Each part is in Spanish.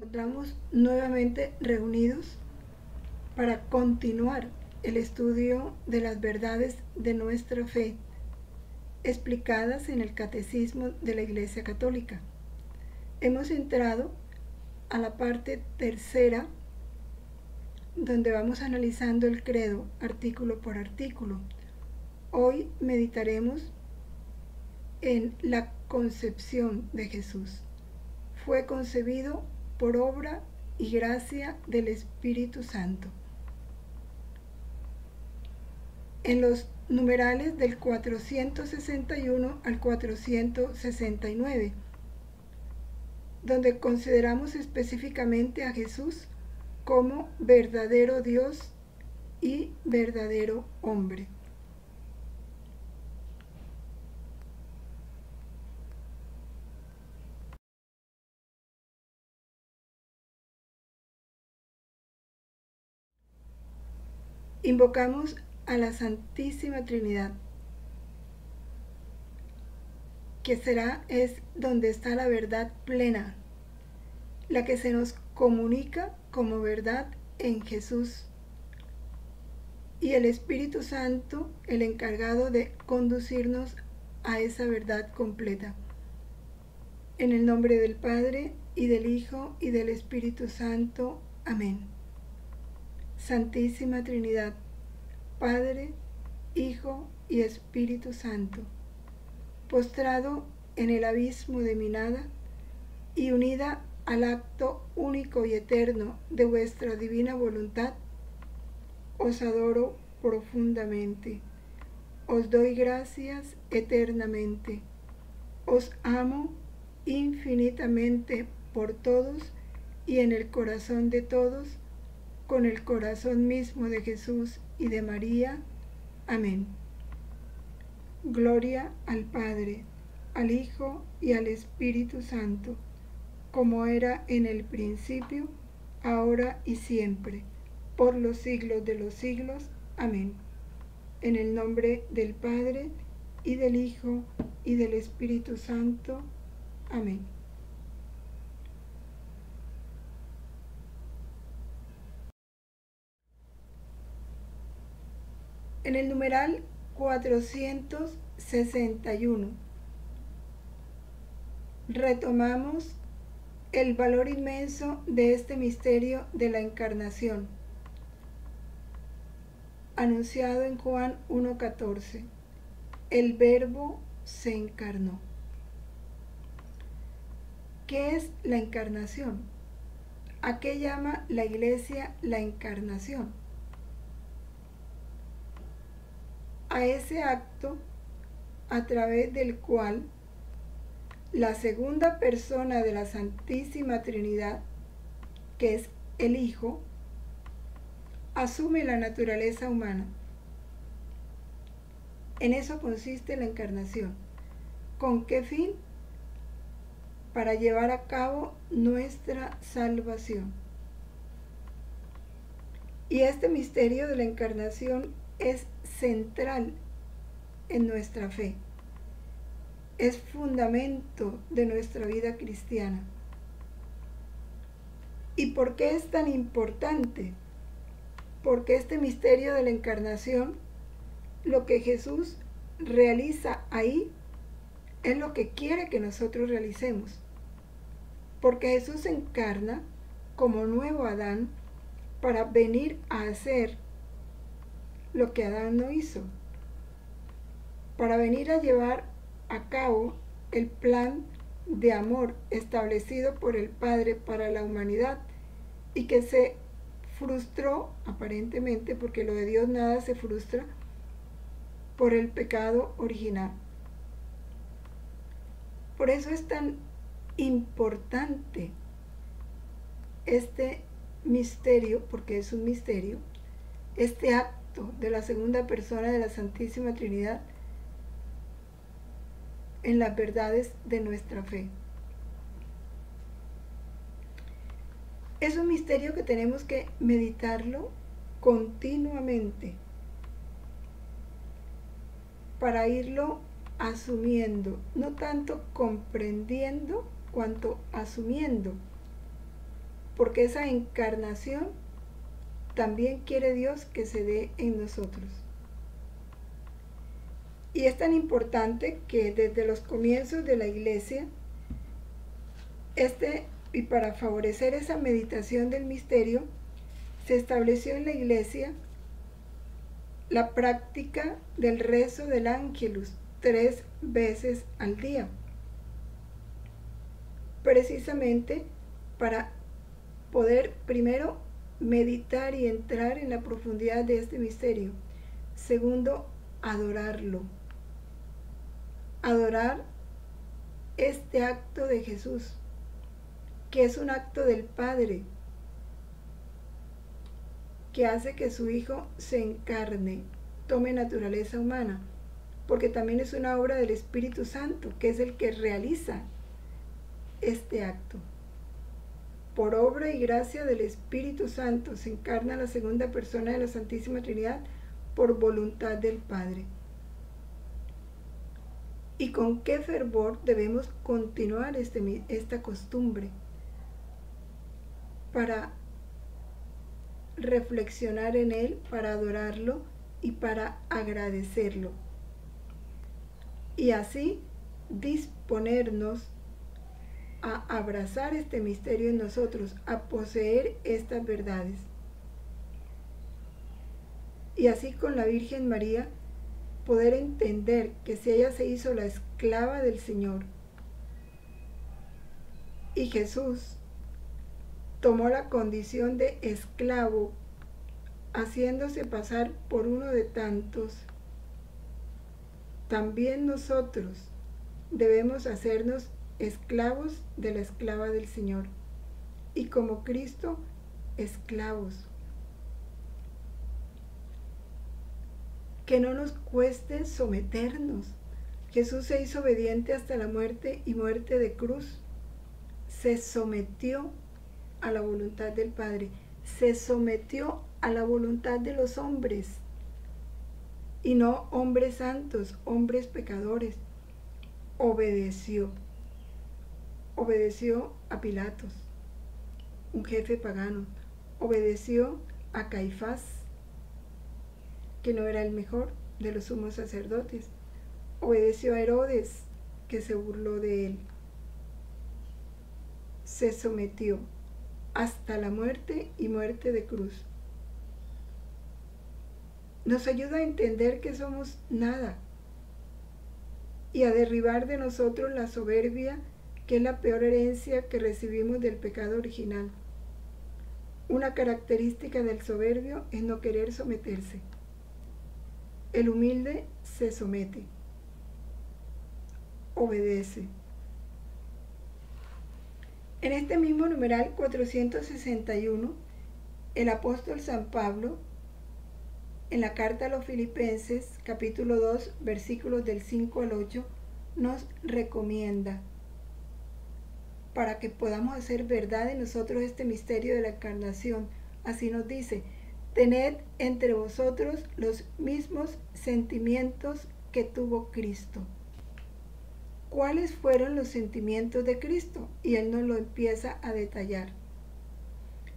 encontramos nuevamente reunidos para continuar el estudio de las verdades de nuestra fe explicadas en el Catecismo de la Iglesia Católica. Hemos entrado a la parte tercera, donde vamos analizando el credo artículo por artículo. Hoy meditaremos en la concepción de Jesús. Fue concebido por obra y gracia del Espíritu Santo. En los numerales del 461 al 469, donde consideramos específicamente a Jesús como verdadero Dios y verdadero hombre. Invocamos a la Santísima Trinidad, que es donde está la verdad plena, la que se nos comunica como verdad en Jesús, y el Espíritu Santo, el encargado de conducirnos a esa verdad completa. En el nombre del Padre, y del Hijo, y del Espíritu Santo. Amén. Santísima Trinidad, Padre, Hijo y Espíritu Santo, postrado en el abismo de mi nada y unida al acto único y eterno de vuestra divina voluntad, os adoro profundamente, os doy gracias eternamente, os amo infinitamente por todos y en el corazón de todos, con el corazón mismo de Jesús y de María. Amén. Gloria al Padre, al Hijo y al Espíritu Santo, como era en el principio, ahora y siempre, por los siglos de los siglos. Amén. En el nombre del Padre, y del Hijo, y del Espíritu Santo. Amén. En el numeral 461 retomamos el valor inmenso de este misterio de la encarnación, anunciado en Juan 1:14. El Verbo se encarnó. ¿Qué es la encarnación? ¿A qué llama la Iglesia la encarnación? A ese acto a través del cual la segunda persona de la Santísima Trinidad, que es el Hijo, asume la naturaleza humana. En eso consiste la encarnación. ¿Con qué fin? Para llevar a cabo nuestra salvación. Y este misterio de la encarnación es central en nuestra fe. Es fundamento de nuestra vida cristiana. ¿Y por qué es tan importante? Porque este misterio de la encarnación, lo que Jesús realiza ahí, es lo que quiere que nosotros realicemos. Porque Jesús se encarna como nuevo Adán para venir a hacer lo que Adán no hizo, para venir a llevar a cabo el plan de amor establecido por el Padre para la humanidad y que se frustró aparentemente, porque lo de Dios nada se frustra, por el pecado original. Por eso es tan importante este misterio, porque es un misterio, este acto de la segunda persona de la Santísima Trinidad en las verdades de nuestra fe. Es un misterio que tenemos que meditarlo continuamente para irlo asumiendo, no tanto comprendiendo cuanto asumiendo. porque esa encarnación también quiere Dios que se dé en nosotros. Y es tan importante que desde los comienzos de la iglesia, y para favorecer esa meditación del misterio, se estableció en la iglesia la práctica del rezo del Ángelus 3 veces al día, precisamente para poder primero meditar y entrar en la profundidad de este misterio. Segundo, adorarlo. Adorar este acto de Jesús, que es un acto del Padre, que hace que su Hijo se encarne, tome naturaleza humana, porque también es una obra del Espíritu Santo, que es el que realiza este acto. Por obra y gracia del Espíritu Santo se encarna la segunda persona de la Santísima Trinidad por voluntad del Padre. Y con qué fervor debemos continuar esta costumbre para reflexionar en Él, para adorarlo y para agradecerlo. Y así disponernos a abrazar este misterio en nosotros, a poseer estas verdades. Y así con la Virgen María poder entender que si ella se hizo la esclava del Señor y Jesús tomó la condición de esclavo, haciéndose pasar por uno de tantos, también nosotros debemos hacernos esclavos de la esclava del Señor, y como Cristo, esclavos. Que no nos cueste someternos. Jesús se hizo obediente hasta la muerte y muerte de cruz. Se sometió a la voluntad del Padre, se sometió a la voluntad de los hombres, y no hombres santos, hombres pecadores. Obedeció a Pilatos, un jefe pagano, obedeció a Caifás, que no era el mejor de los sumos sacerdotes, obedeció a Herodes, que se burló de él. Se sometió hasta la muerte y muerte de cruz. Nos ayuda a entender que somos nada y a derribar de nosotros la soberbia, que es la peor herencia que recibimos del pecado original. Una característica del soberbio es no querer someterse. El humilde se somete, obedece. En este mismo numeral 461, el apóstol San Pablo, en la carta a los Filipenses, capítulo 2, versículos del 5 al 8, nos recomienda, para que podamos hacer verdad en nosotros este misterio de la encarnación. Así nos dice: tened entre vosotros los mismos sentimientos que tuvo Cristo. ¿Cuáles fueron los sentimientos de Cristo? Y él nos lo empieza a detallar.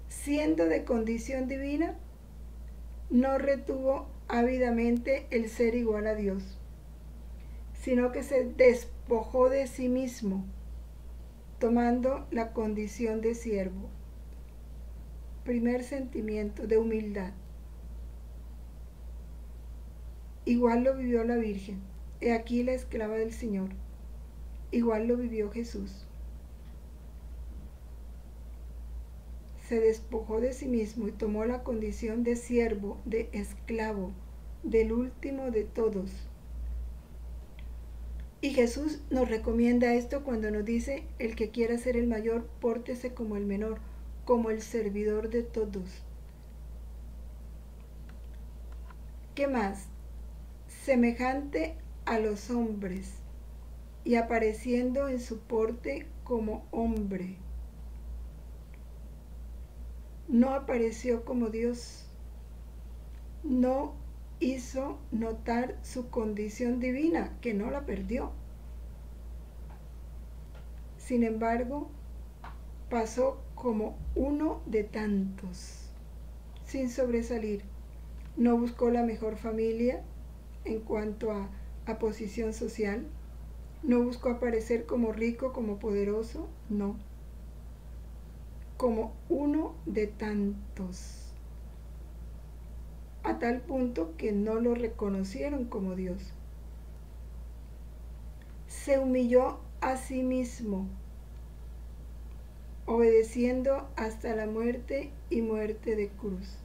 Siendo de condición divina, no retuvo ávidamente el ser igual a Dios, sino que se despojó de sí mismo, tomando la condición de siervo. Primer sentimiento, de humildad. Igual lo vivió la Virgen. He aquí la esclava del Señor. Igual lo vivió Jesús. Se despojó de sí mismo y tomó la condición de siervo, de esclavo, del último de todos. Y Jesús nos recomienda esto cuando nos dice: el que quiera ser el mayor, pórtese como el menor, como el servidor de todos. ¿Qué más? Semejante a los hombres, y apareciendo en su porte como hombre. No apareció como Dios, no hizo notar su condición divina, que no la perdió. Sin embargo, pasó como uno de tantos, sin sobresalir. No buscó la mejor familia en cuanto a posición social. No buscó aparecer como rico, como poderoso, no. Como uno de tantos. A tal punto que no lo reconocieron como Dios. Se humilló a sí mismo, obedeciendo hasta la muerte y muerte de cruz.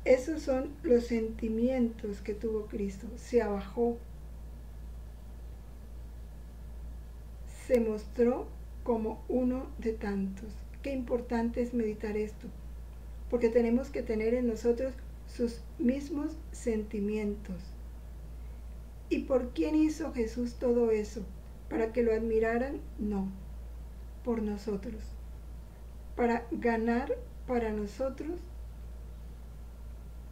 Esos son los sentimientos que tuvo Cristo. Se abajó, se mostró como uno de tantos. Qué importante es meditar esto, porque tenemos que tener en nosotros sus mismos sentimientos. ¿Y por quién hizo Jesús todo eso? ¿Para que lo admiraran? No, por nosotros. Para ganar para nosotros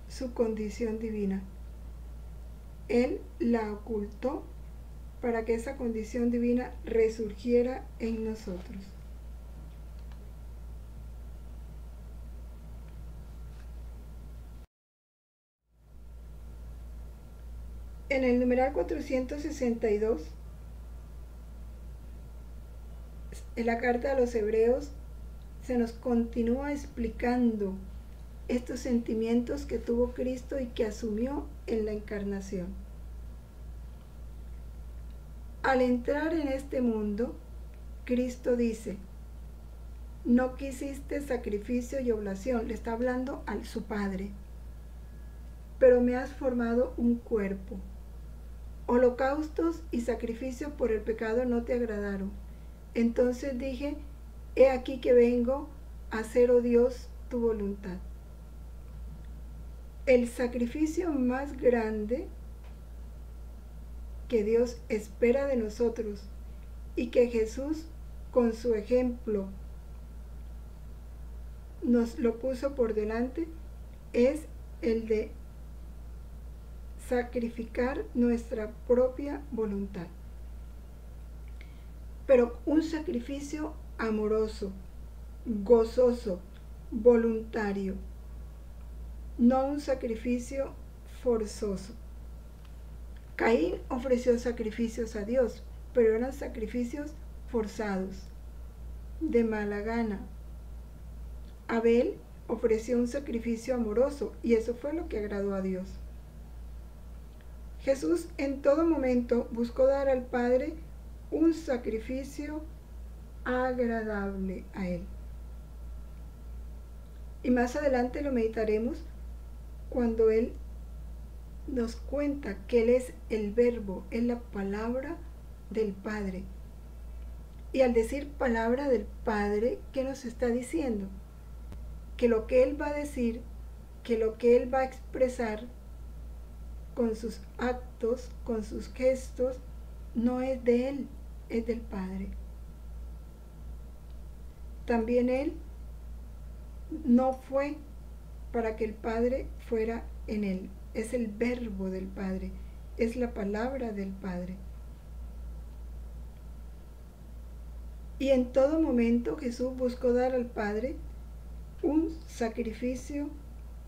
su condición divina. Él la ocultó para que esa condición divina resurgiera en nosotros. En el numeral 462, en la carta a los Hebreos, se nos continúa explicando estos sentimientos que tuvo Cristo y que asumió en la encarnación. Al entrar en este mundo, Cristo dice: no quisiste sacrificio y oblación, le está hablando a su Padre, pero me has formado un cuerpo. Holocaustos y sacrificio por el pecado no te agradaron. Entonces dije: he aquí que vengo a hacer, oh Dios, tu voluntad. El sacrificio más grande que Dios espera de nosotros y que Jesús con su ejemplo nos lo puso por delante es el de sacrificar nuestra propia voluntad. Pero un sacrificio amoroso, gozoso, voluntario, no un sacrificio forzoso. Caín ofreció sacrificios a Dios, pero eran sacrificios forzados, de mala gana. Abel ofreció un sacrificio amoroso y eso fue lo que agradó a Dios. Jesús en todo momento buscó dar al Padre un sacrificio agradable a Él. Y más adelante lo meditaremos cuando Él nos cuenta que Él es el verbo, es la palabra del Padre. Y al decir palabra del Padre, ¿qué nos está diciendo? Que lo que Él va a decir, que lo que Él va a expresar con sus actos, con sus gestos, no es de Él, es del Padre. También Él no fue para que el Padre fuera en Él. Es el verbo del Padre, es la palabra del Padre. Y en todo momento Jesús buscó dar al Padre un sacrificio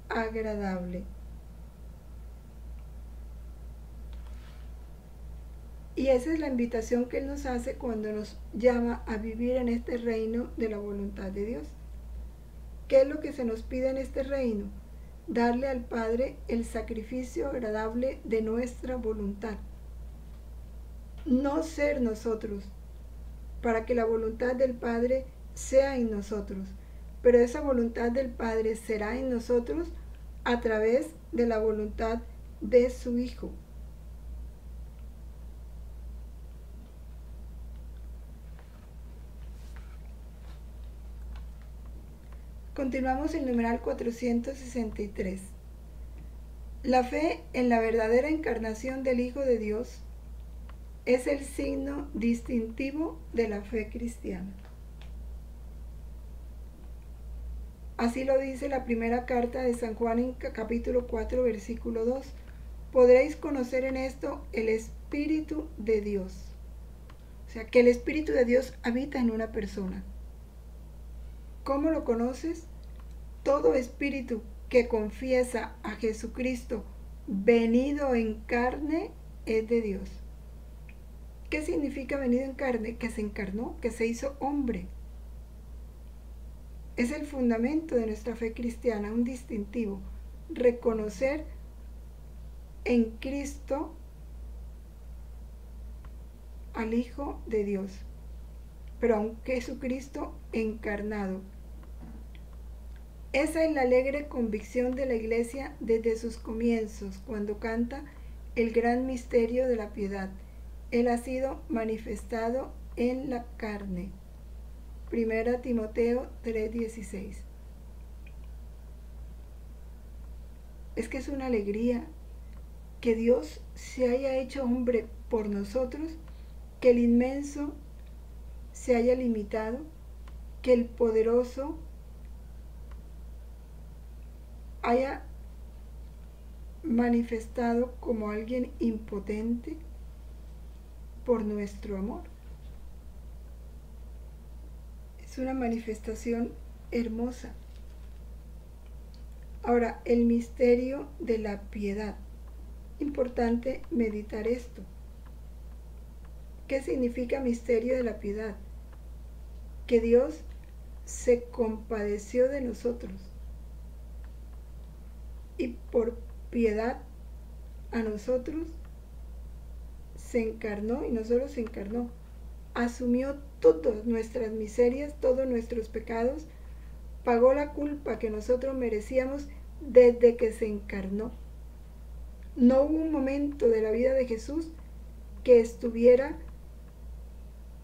agradable. Y esa es la invitación que Él nos hace cuando nos llama a vivir en este reino de la voluntad de Dios. ¿Qué es lo que se nos pide en este reino? Darle al Padre el sacrificio agradable de nuestra voluntad. No ser nosotros, para que la voluntad del Padre sea en nosotros, pero esa voluntad del Padre será en nosotros a través de la voluntad de su Hijo. Continuamos el numeral 463. La fe en la verdadera encarnación del Hijo de Dios es el signo distintivo de la fe cristiana. Así lo dice la primera carta de San Juan en capítulo 4, versículo 2. Podréis conocer en esto el Espíritu de Dios. O sea, que el Espíritu de Dios habita en una persona. ¿Cómo lo conoces? Todo espíritu que confiesa a Jesucristo venido en carne es de Dios. ¿Qué significa venido en carne? Que se encarnó, que se hizo hombre. Es el fundamento de nuestra fe cristiana, un distintivo. Reconocer en Cristo al Hijo de Dios, pero a un Jesucristo encarnado. Esa es la alegre convicción de la Iglesia desde sus comienzos, cuando canta el gran misterio de la piedad. Él ha sido manifestado en la carne. 1 Timoteo 3:16. Es que es una alegría que Dios se haya hecho hombre por nosotros, que el inmenso se haya limitado, que el poderoso haya manifestado como alguien impotente por nuestro amor. Es una manifestación hermosa. Ahora, el misterio de la piedad. Importante meditar esto. ¿Qué significa misterio de la piedad? Que Dios se compadeció de nosotros y por piedad a nosotros se encarnó, y no solo se encarnó, asumió todas nuestras miserias, todos nuestros pecados, pagó la culpa que nosotros merecíamos desde que se encarnó. No hubo un momento de la vida de Jesús que estuviera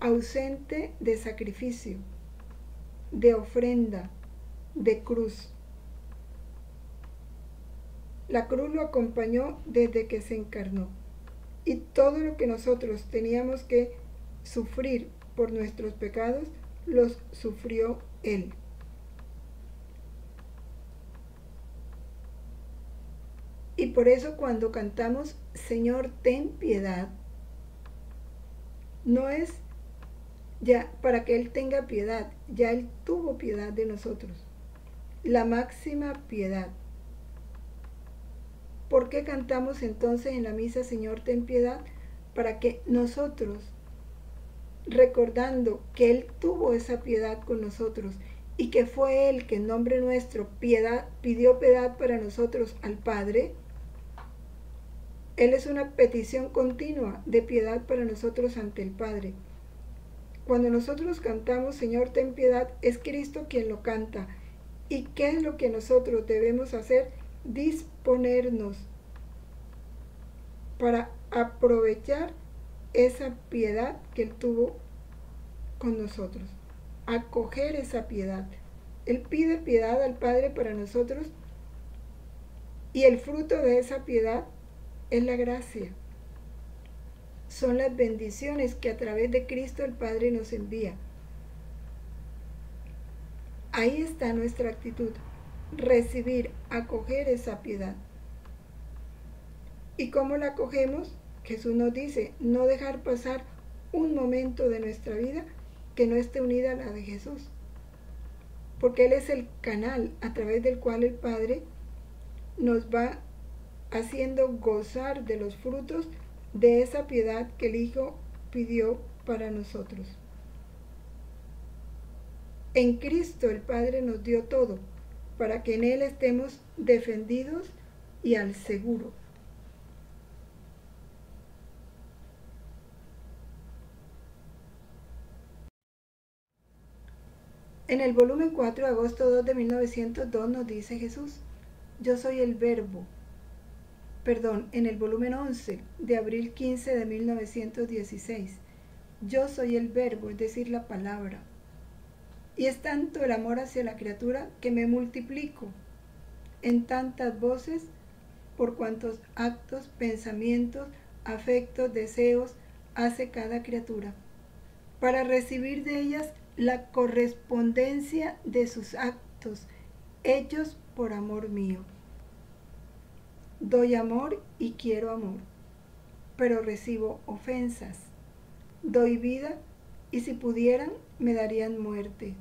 ausente de sacrificio, de ofrenda, de cruz. La cruz lo acompañó desde que se encarnó. Y todo lo que nosotros teníamos que sufrir por nuestros pecados, los sufrió Él. Y por eso cuando cantamos Señor, ten piedad, no es ya para que Él tenga piedad, ya Él tuvo piedad de nosotros. La máxima piedad. ¿Por qué cantamos entonces en la misa Señor, ten piedad? Para que nosotros, recordando que Él tuvo esa piedad con nosotros y que fue Él que en nombre nuestro pidió piedad para nosotros al Padre, Él es una petición continua de piedad para nosotros ante el Padre. Cuando nosotros cantamos Señor, ten piedad, es Cristo quien lo canta. ¿Y qué es lo que nosotros debemos hacer? Disponernos para aprovechar esa piedad que Él tuvo con nosotros, acoger esa piedad. Él pide piedad al Padre para nosotros y el fruto de esa piedad es la gracia. Son las bendiciones que a través de Cristo el Padre nos envía. Ahí está nuestra actitud, recibir, acoger esa piedad. ¿Y cómo la acogemos? Jesús nos dice, no dejar pasar un momento de nuestra vida que no esté unida a la de Jesús. Porque Él es el canal a través del cual el Padre nos va haciendo gozar de los frutos de esa piedad que el Hijo pidió para nosotros. En Cristo el Padre nos dio todo, para que en Él estemos defendidos y al seguro. En el volumen 4 de agosto 2 de 1902 nos dice Jesús, yo soy el verbo. En el volumen 11 de abril 15 de 1916, yo soy el verbo, es decir, la palabra. Y es tanto el amor hacia la criatura que me multiplico en tantas voces por cuantos actos, pensamientos, afectos, deseos hace cada criatura, para recibir de ellas la correspondencia de sus actos, hechos por amor mío. Doy amor y quiero amor, pero recibo ofensas. Doy vida y si pudieran me darían muerte.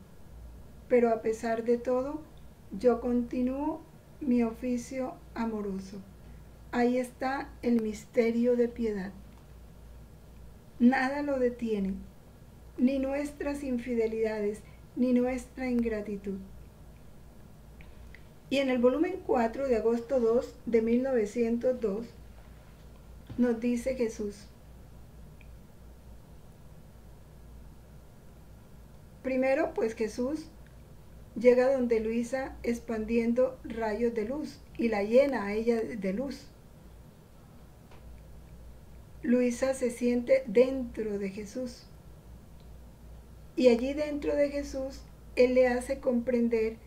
pero a pesar de todo, yo continúo mi oficio amoroso. Ahí está el misterio de piedad. Nada lo detiene, ni nuestras infidelidades, ni nuestra ingratitud. Y en el volumen 4 de agosto 2 de 1902 nos dice Jesús: primero, pues Jesús llega donde Luisa expandiendo rayos de luz y la llena a ella de luz. Luisa se siente dentro de Jesús y allí dentro de Jesús Él le hace comprender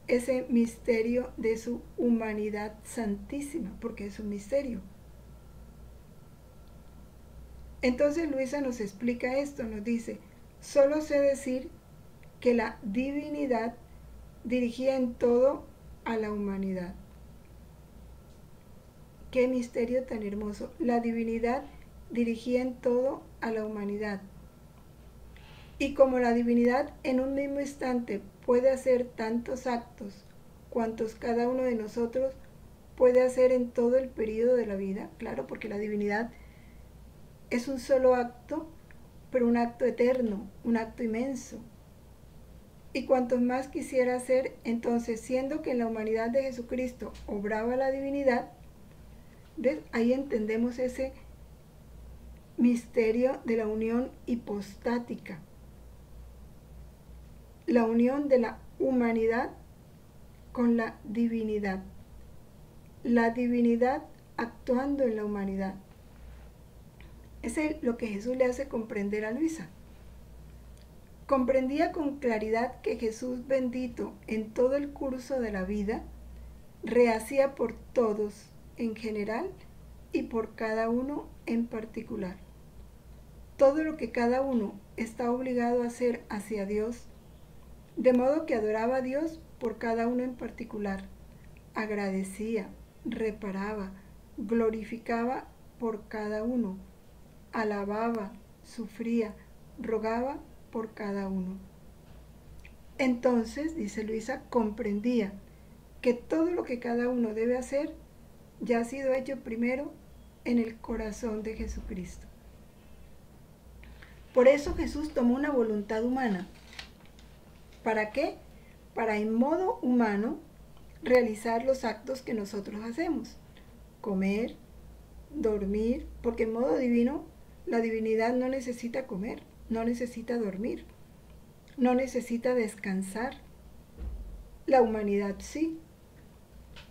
ese misterio de su humanidad santísima, porque es un misterio. Entonces Luisa nos explica esto, nos dice: solo sé decir que la divinidad dirigía en todo a la humanidad. Qué misterio tan hermoso. La divinidad dirigía en todo a la humanidad. Y como la divinidad en un mismo instante puede hacer tantos actos cuantos cada uno de nosotros puede hacer en todo el periodo de la vida, claro, porque la divinidad es un solo acto, pero un acto eterno, un acto inmenso. Y cuantos más quisiera hacer, entonces, siendo que en la humanidad de Jesucristo obraba la divinidad, ¿ves? Ahí entendemos ese misterio de la unión hipostática, la unión de la humanidad con la divinidad actuando en la humanidad. Ese es lo que Jesús le hace comprender a Luisa. Comprendía con claridad que Jesús bendito en todo el curso de la vida rehacía por todos en general y por cada uno en particular. Todo lo que cada uno está obligado a hacer hacia Dios, de modo que adoraba a Dios por cada uno en particular, agradecía, reparaba, glorificaba por cada uno, alababa, sufría, rogaba por cada uno. Entonces, dice Luisa, comprendía que todo lo que cada uno debe hacer ya ha sido hecho primero en el corazón de Jesucristo. Por eso Jesús tomó una voluntad humana. ¿Para qué? Para en modo humano realizar los actos que nosotros hacemos. Comer, dormir, porque en modo divino la divinidad no necesita comer, no necesita dormir, no necesita descansar. La humanidad sí,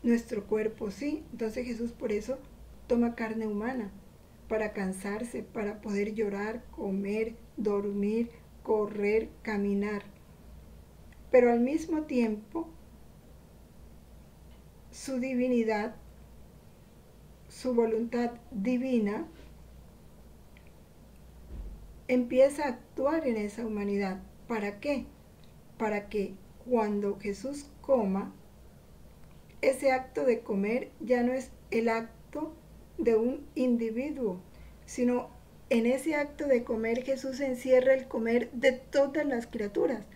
nuestro cuerpo sí. Entonces Jesús por eso toma carne humana, para cansarse, para poder llorar, comer, dormir, correr, caminar. Pero al mismo tiempo, su divinidad, su voluntad divina, empieza a actuar en esa humanidad. ¿Para qué? Para que cuando Jesús coma, ese acto de comer ya no es el acto de un individuo, sino en ese acto de comer Jesús encierra el comer de todas las criaturas,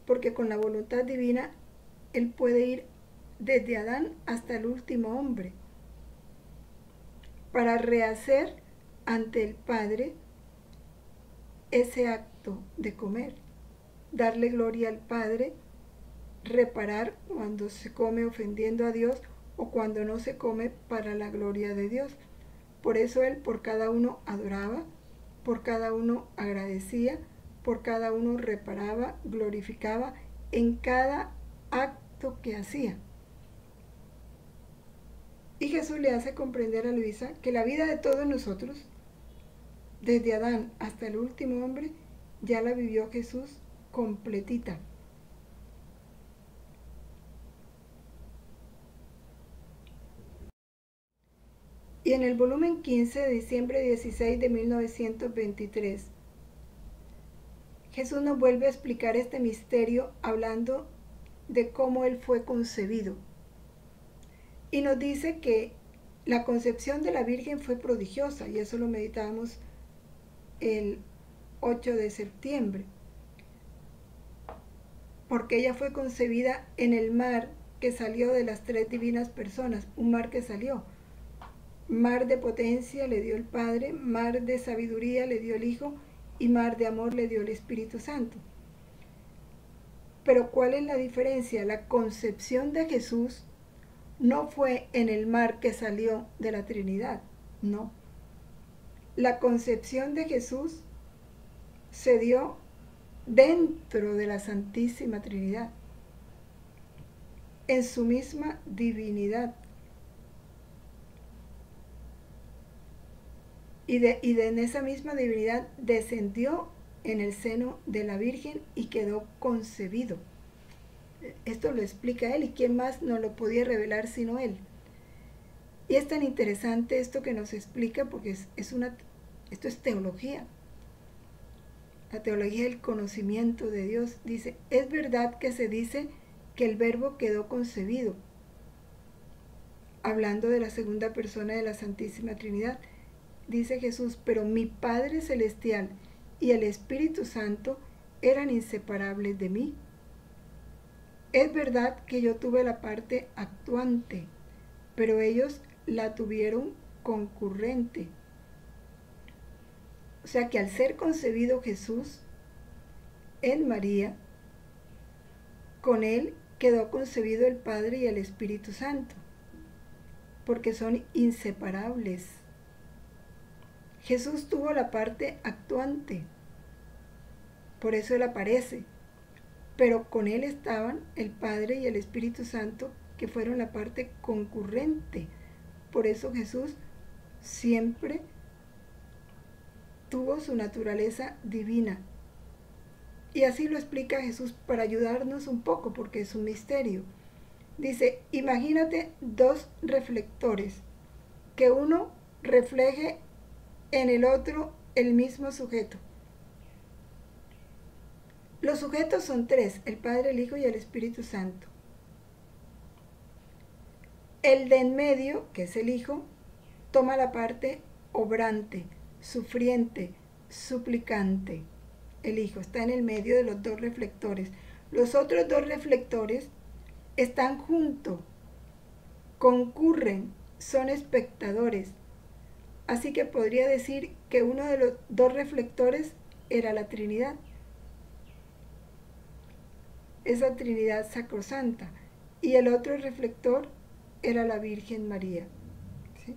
porque con la voluntad divina Él puede ir desde Adán hasta el último hombre, para rehacer ante el Padre ese acto de comer, darle gloria al Padre, reparar cuando se come ofendiendo a Dios o cuando no se come para la gloria de Dios. Por eso Él por cada uno adoraba, por cada uno agradecía, por cada uno reparaba, glorificaba en cada acto que hacía. Y Jesús le hace comprender a Luisa que la vida de todos nosotros, desde Adán hasta el último hombre, ya la vivió Jesús completita. Y en el volumen 15 de diciembre 16 de 1923, Jesús nos vuelve a explicar este misterio hablando de cómo Él fue concebido. Y nos dice que la concepción de la Virgen fue prodigiosa, y eso lo meditábamos el 8 de septiembre. porque ella fue concebida en el mar que salió de las tres divinas personas, un mar que salió. Mar de potencia le dio el Padre, mar de sabiduría le dio el Hijo y mar de amor le dio el Espíritu Santo. Pero ¿cuál es la diferencia? La concepción de Jesús no fue en el mar que salió de la Trinidad, no. La concepción de Jesús se dio dentro de la Santísima Trinidad, en su misma divinidad. Y en esa misma divinidad descendió en el seno de la Virgen y quedó concebido. Esto lo explica él, y quién más nos lo podía revelar sino él. Y es tan interesante esto que nos explica, porque esto es teología. La teología del conocimiento de Dios. Dice, es verdad que se dice que el Verbo quedó concebido, hablando de la segunda persona de la Santísima Trinidad. Dice Jesús, pero mi Padre Celestial y el Espíritu Santo eran inseparables de mí. Es verdad que yo tuve la parte actuante, pero ellos la tuvieron concurrente. O sea que al ser concebido Jesús en María, con él quedó concebido el Padre y el Espíritu Santo, porque son inseparables. Jesús tuvo la parte actuante, por eso él aparece, pero con él estaban el Padre y el Espíritu Santo, que fueron la parte concurrente. Por eso Jesús siempre tuvo su naturaleza divina. Y así lo explica Jesús para ayudarnos un poco, porque es un misterio. Dice, imagínate dos reflectores, que uno refleje en el otro el mismo sujeto. Los sujetos son tres, el Padre, el Hijo y el Espíritu Santo. El de en medio, que es el Hijo, toma la parte obrante, sufriente, suplicante. El Hijo está en el medio de los dos reflectores. Los otros dos reflectores están juntos, concurren, son espectadores. Así que podría decir que uno de los dos reflectores era la Trinidad. Esa Trinidad sacrosanta. Y el otro reflector era la Virgen María. ¿Sí?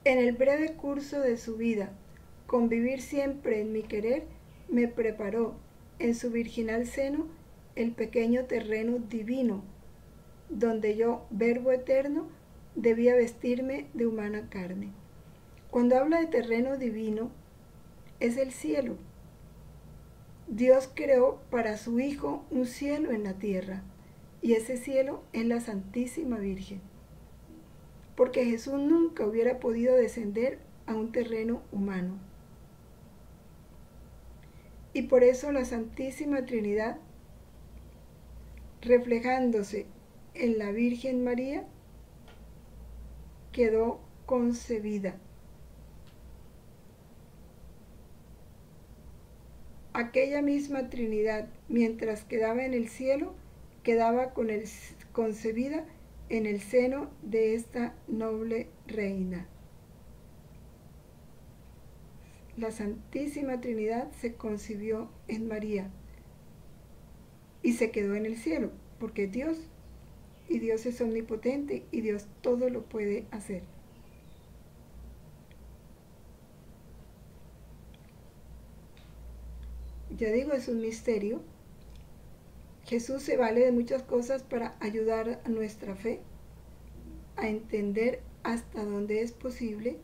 En el breve curso de su vida, convivir siempre en mi querer me preparó en su virginal seno el pequeño terreno divino, donde yo, Verbo eterno, debía vestirme de humana carne. Cuando habla de terreno divino, es el cielo. Dios creó para su Hijo un cielo en la tierra, y ese cielo es la Santísima Virgen, porque Jesús nunca hubiera podido descender a un terreno humano. Y por eso la Santísima Trinidad, reflejándose en la Virgen María, quedó concebida. Aquella misma Trinidad, mientras quedaba en el cielo, quedaba concebida en el seno de esta noble reina. La Santísima Trinidad se concibió en María y se quedó en el cielo, porque es Dios, y Dios es omnipotente, y Dios todo lo puede hacer. Ya digo, es un misterio. Jesús se vale de muchas cosas para ayudar a nuestra fe a entender hasta dónde es posible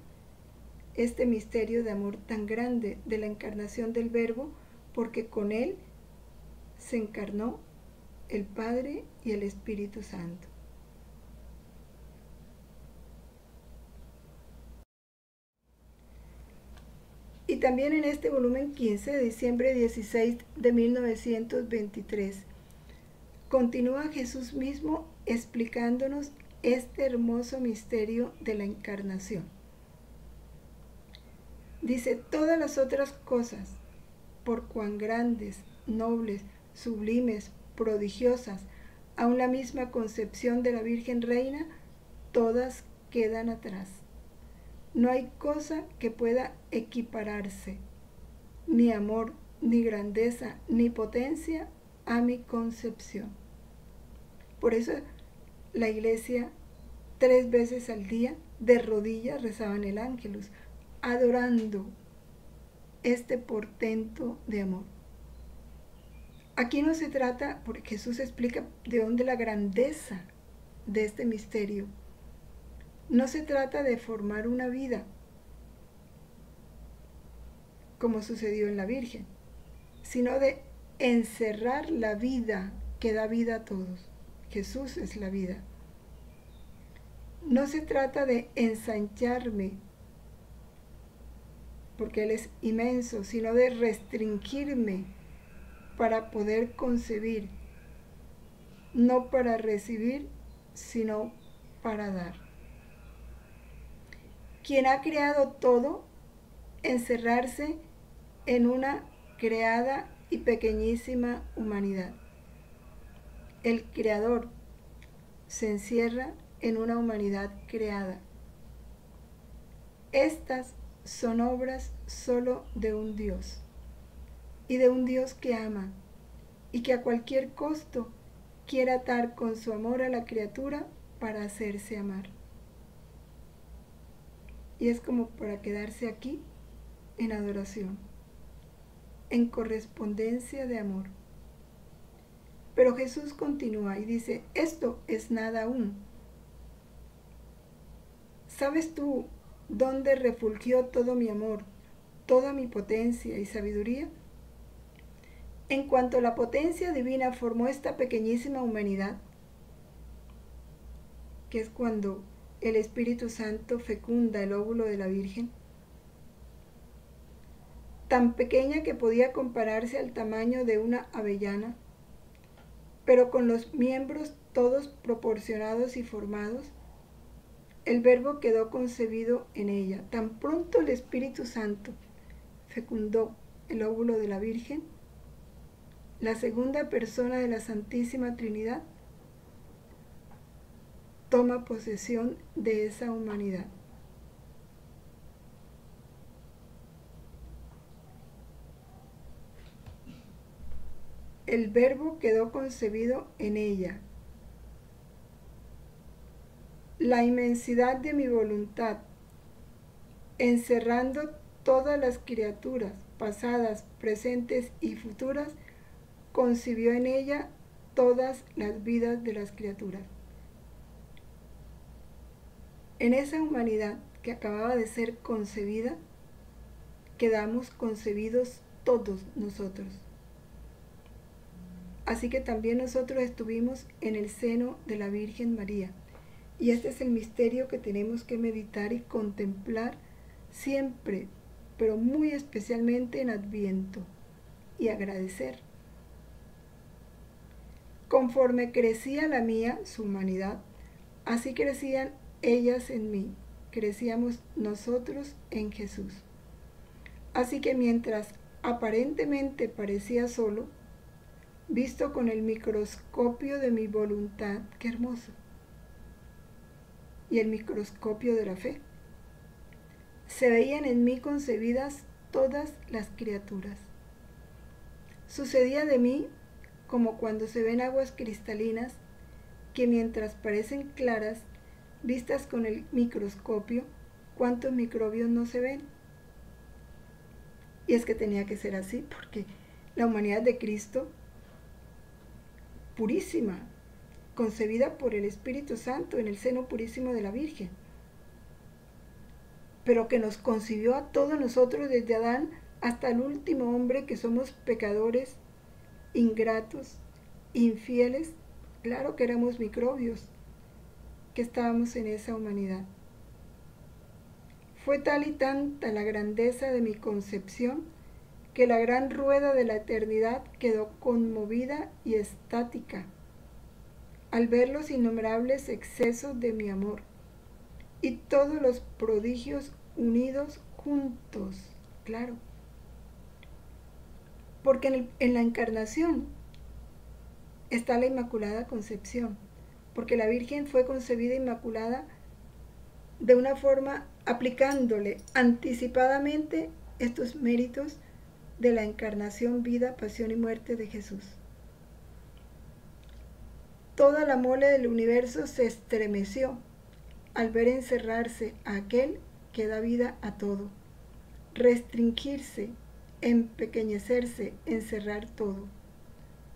este misterio de amor tan grande de la encarnación del Verbo, porque con él se encarnó el Padre y el Espíritu Santo. Y también en este volumen 15, de diciembre 16 de 1923, continúa Jesús mismo explicándonos este hermoso misterio de la encarnación. Dice, todas las otras cosas por cuán grandes, nobles, sublimes, prodigiosas, aun la misma concepción de la Virgen Reina, todas quedan atrás. No hay cosa que pueda equipararse, ni amor, ni grandeza, ni potencia a mi concepción. Por eso la Iglesia 3 veces al día de rodillas rezaban el Ángelus, adorando este portento de amor. Aquí no se trata, porque Jesús explica de dónde la grandeza de este misterio. No se trata de formar una vida, como sucedió en la Virgen, sino de encerrar la vida que da vida a todos. Jesús es la vida. No se trata de ensancharme, porque Él es inmenso, sino de restringirme para poder concebir, no para recibir, sino para dar. Quien ha creado todo, encerrarse en una creada y pequeñísima humanidad. El Creador se encierra en una humanidad creada. Estas son obras solo de un Dios, y de un Dios que ama, y que a cualquier costo quiere atar con su amor a la criatura para hacerse amar. Y es como para quedarse aquí en adoración, en correspondencia de amor. Pero Jesús continúa y dice, esto es nada aún. ¿Sabes tú dónde refulgió todo mi amor, toda mi potencia y sabiduría? En cuanto la potencia divina formó esta pequeñísima humanidad, que es cuando el Espíritu Santo fecunda el óvulo de la Virgen, tan pequeña que podía compararse al tamaño de una avellana, pero con los miembros todos proporcionados y formados, el Verbo quedó concebido en ella. Tan pronto el Espíritu Santo fecundó el óvulo de la Virgen, la segunda persona de la Santísima Trinidad toma posesión de esa humanidad. El Verbo quedó concebido en ella. La inmensidad de mi voluntad, encerrando todas las criaturas, pasadas, presentes y futuras, concibió en ella todas las vidas de las criaturas. En esa humanidad que acababa de ser concebida, quedamos concebidos todos nosotros. Así que también nosotros estuvimos en el seno de la Virgen María. Y este es el misterio que tenemos que meditar y contemplar siempre, pero muy especialmente en Adviento, y agradecer. Conforme crecía la mía, su humanidad, así crecían ellas en mí, crecíamos nosotros en Jesús. Así que mientras aparentemente parecía solo, visto con el microscopio de mi voluntad, qué hermoso, y el microscopio de la fe, se veían en mí concebidas todas las criaturas. Sucedía de mí como cuando se ven aguas cristalinas que mientras parecen claras, vistas con el microscopio, ¿cuántos microbios no se ven? Y es que tenía que ser así, porque la humanidad de Cristo, purísima, concebida por el Espíritu Santo en el seno purísimo de la Virgen, pero que nos concibió a todos nosotros desde Adán hasta el último hombre, que somos pecadores, ingratos, infieles. Claro que éramos microbios, que estábamos en esa humanidad. Fue tal y tanta la grandeza de mi concepción que la gran rueda de la eternidad quedó conmovida y estática al ver los innumerables excesos de mi amor y todos los prodigios unidos juntos. Claro, Porque en la encarnación está la Inmaculada Concepción, porque la Virgen fue concebida inmaculada de una forma aplicándole anticipadamente estos méritos de la encarnación, vida, pasión y muerte de Jesús. Toda la mole del universo se estremeció al ver encerrarse a aquel que da vida a todo, restringirse, empequeñecerse, encerrar todo.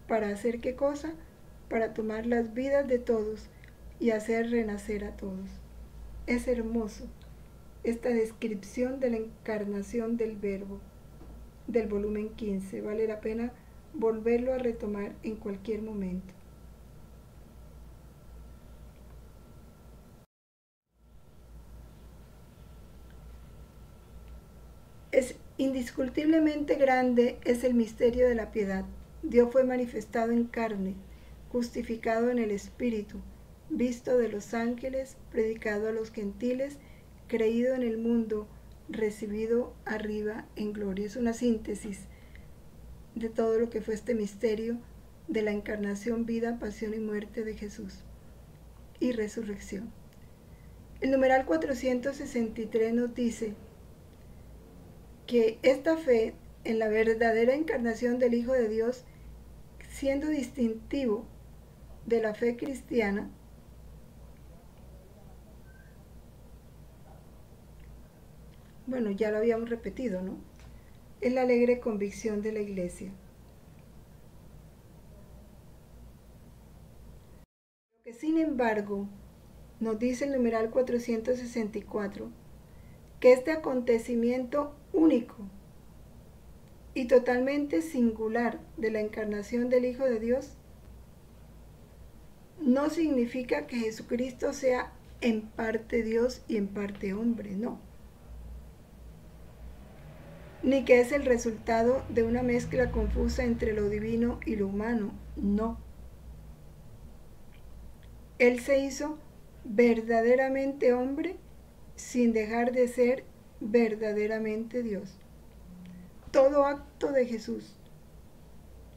¿Para hacer qué cosa? Para tomar las vidas de todos y hacer renacer a todos. Es hermoso esta descripción de la encarnación del Verbo, del volumen 15. Vale la pena volverlo a retomar en cualquier momento. Es indiscutiblemente grande es el misterio de la piedad. Dios fue manifestado en carne, justificado en el Espíritu, visto de los ángeles, predicado a los gentiles, creído en el mundo, recibido arriba en gloria. Es una síntesis de todo lo que fue este misterio de la encarnación, vida, pasión y muerte de Jesús y resurrección. El numeral 463 nos dice que esta fe en la verdadera encarnación del Hijo de Dios, siendo distintivo de la fe cristiana, bueno, ya lo habíamos repetido, ¿no? Es la alegre convicción de la Iglesia. Lo que sin embargo nos dice el numeral 464, que este acontecimiento único y totalmente singular de la encarnación del Hijo de Dios no significa que Jesucristo sea en parte Dios y en parte hombre, no. Ni que es el resultado de una mezcla confusa entre lo divino y lo humano, no. Él se hizo verdaderamente hombre sin dejar de ser verdaderamente Dios. Todo acto de Jesús,